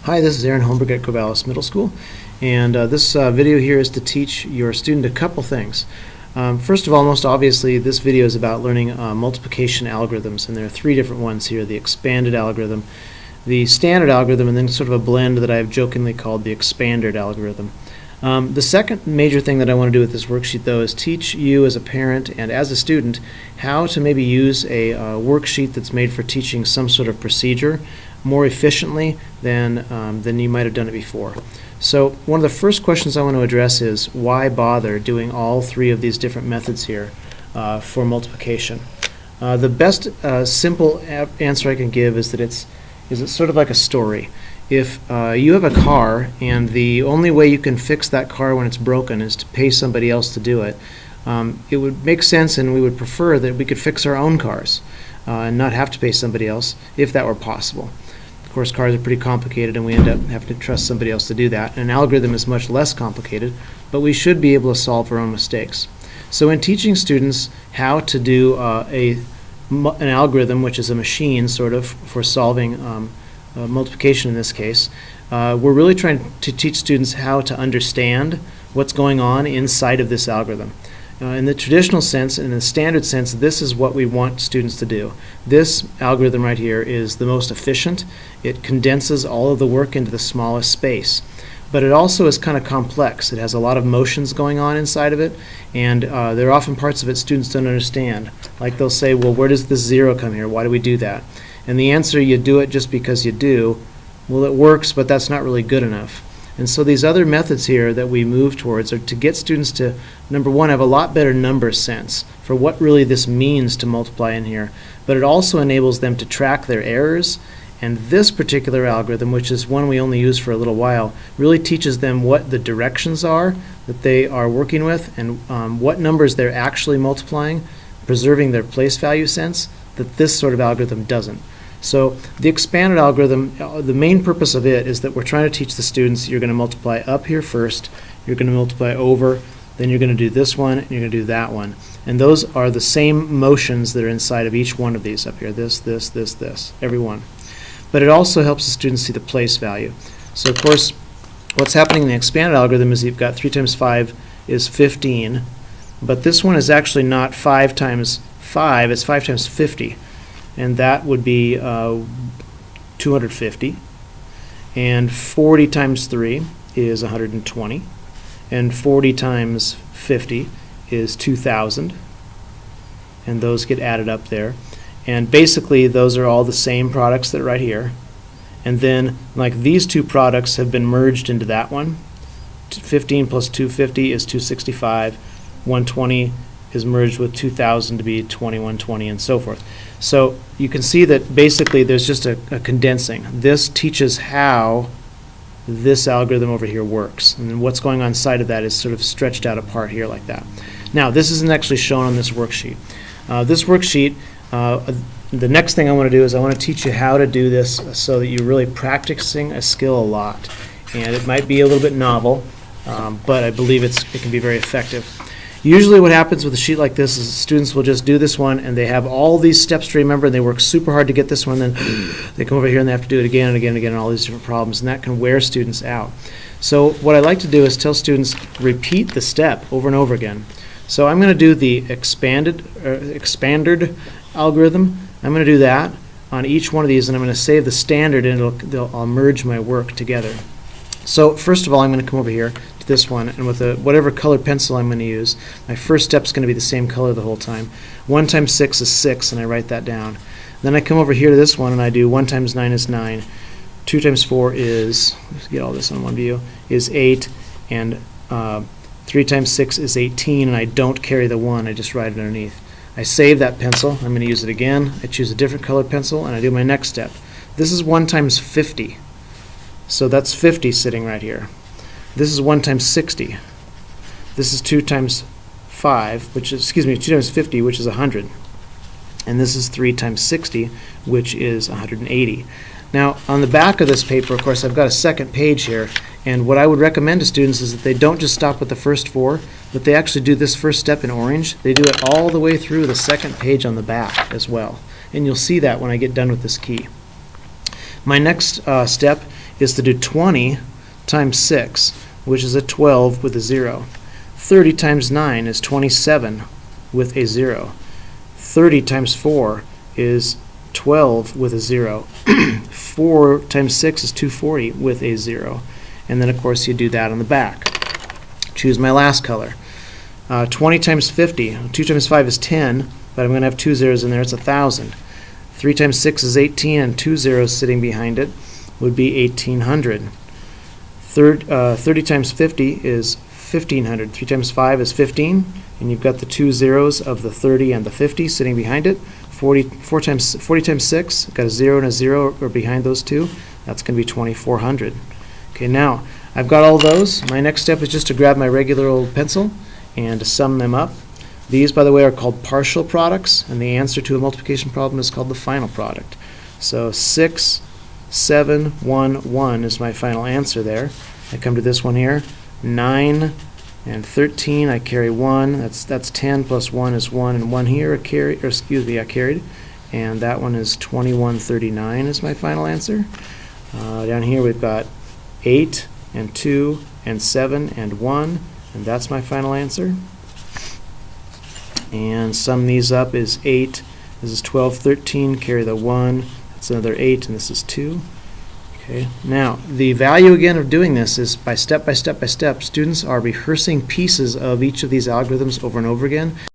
Hi, this is Aaron Holmberg at Corvallis Middle School, and this video here is to teach your student a couple things. First of all, most obviously, this video is about learning multiplication algorithms, and there are three different ones here: the expanded algorithm, the standard algorithm, and then sort of a blend that I've jokingly called the expanded algorithm. The second major thing that I want to do with this worksheet, though, is teach you as a parent and as a student how to maybe use a worksheet that's made for teaching some sort of procedure more efficiently than you might have done it before. So one of the first questions I want to address is why bother doing all three of these different methods here for multiplication? The best simple answer I can give is that it's sort of like a story. If you have a car and the only way you can fix that car when it's broken is to pay somebody else to do it, it would make sense, and we would prefer that we could fix our own cars and not have to pay somebody else if that were possible. Of course, cars are pretty complicated, and we end up having to trust somebody else to do that. And an algorithm is much less complicated, but we should be able to solve our own mistakes. So in teaching students how to do an algorithm, which is a machine sort of for solving multiplication in this case, we're really trying to teach students how to understand what's going on inside of this algorithm. In the traditional sense, in the standard sense, this is what we want students to do. This algorithm right here is the most efficient. It condenses all of the work into the smallest space. But it also is kind of complex. It has a lot of motions going on inside of it, and there are often parts of it students don't understand. Like they'll say, well, where does this zero come here? Why do we do that? And the answer, you do it just because you do. Well, it works, but that's not really good enough. And so these other methods here that we move towards are to get students to, number one, have a lot better number sense for what really this means to multiply in here. But it also enables them to track their errors. And this particular algorithm, which is one we only use for a little while, really teaches them what the directions are that they are working with and what numbers they're actually multiplying, preserving their place value sense that this sort of algorithm doesn't. So the expanded algorithm, the main purpose of it is that we're trying to teach the students you're going to multiply up here first, you're going to multiply over, then you're going to do this one, and you're going to do that one. And those are the same motions that are inside of each one of these up here, this, every one. But it also helps the students see the place value. So of course, what's happening in the expanded algorithm is you've got 3 times 5 is 15, but this one is actually not 5 times 5, it's 5 times 50. And that would be 250. And 40 times 3 is 120. And 40 times 50 is 2,000. And those get added up there. And basically, those are all the same products that are right here. And then, like, these two products have been merged into that one. 15 plus 250 is 265. 120 is merged with 2,000 to be 2120, and so forth. So you can see that basically there's just a condensing. This teaches how this algorithm over here works, and then what's going on inside of that is sort of stretched out apart here like that. Now, this isn't actually shown on this worksheet. The next thing I want to do is I want to teach you how to do this so that you're really practicing a skill a lot. And it might be a little bit novel, but I believe it can be very effective. Usually what happens with a sheet like this is students will just do this one, and they have all these steps to remember, and they work super hard to get this one, then they come over here and they have to do it again and again and again, and all these different problems, and that can wear students out. So what I like to do is tell students, repeat the step over and over again. So I'm going to do the expanded algorithm. I'm going to do that on each one of these, and I'm going to save the standard, and I'll merge my work together. So first of all, I'm going to come over here to this one, and with whatever colored pencil I'm going to use, my first step is going to be the same color the whole time. 1 times 6 is 6, and I write that down. Then I come over here to this one, and I do 1 times 9 is 9. 2 times 4 is, let's get all this on one view, is 8, and 3 times 6 is 18, and I don't carry the 1, I just write it underneath. I save that pencil, I'm going to use it again, I choose a different colored pencil, and I do my next step. This is 1 times 50. So that's 50 sitting right here. This is 1 times 60. This is 2 times 5, 2 times 50, which is 100. And this is 3 times 60, which is 180. Now, on the back of this paper, of course, I've got a second page here, and what I would recommend to students is that they don't just stop with the first 4, but they actually do this first step in orange. They do it all the way through the second page on the back as well. And you'll see that when I get done with this key. My next step is to do 20 times 6, which is a 12 with a 0. 30 times 9 is 27 with a 0. 30 times 4 is 12 with a 0. 4 times 6 is 240 with a 0. And then, of course, you do that on the back. Choose my last color. 20 times 50. 2 times 5 is 10, but I'm going to have 2 zeros in there. It's 1,000. 3 times 6 is 18, and 2 zeros sitting behind it would be 1,800. 30 times 50 is 1,500. 3 times 5 is 15, and you've got the 2 zeros of the 30 and the 50 sitting behind it. 40 times 6, got a 0 and a 0 or behind those two. That's going to be 2,400. Okay, now I've got all those. My next step is just to grab my regular old pencil and to sum them up. These, by the way, are called partial products, and the answer to a multiplication problem is called the final product. So 6, 7, 1, 1 is my final answer there. I come to this one here, 9 and 13, I carry 1. That's 10 plus 1 is 1, and 1 here, I carried. And that one is 2139 is my final answer. Down here we've got 8 and 2 and 7 and 1, and that's my final answer. And sum these up is 8. This is 12, 13, carry the 1. That's another 8, and this is 2. Okay. Now, the value again of doing this is by step by step by step. Students are rehearsing pieces of each of these algorithms over and over again.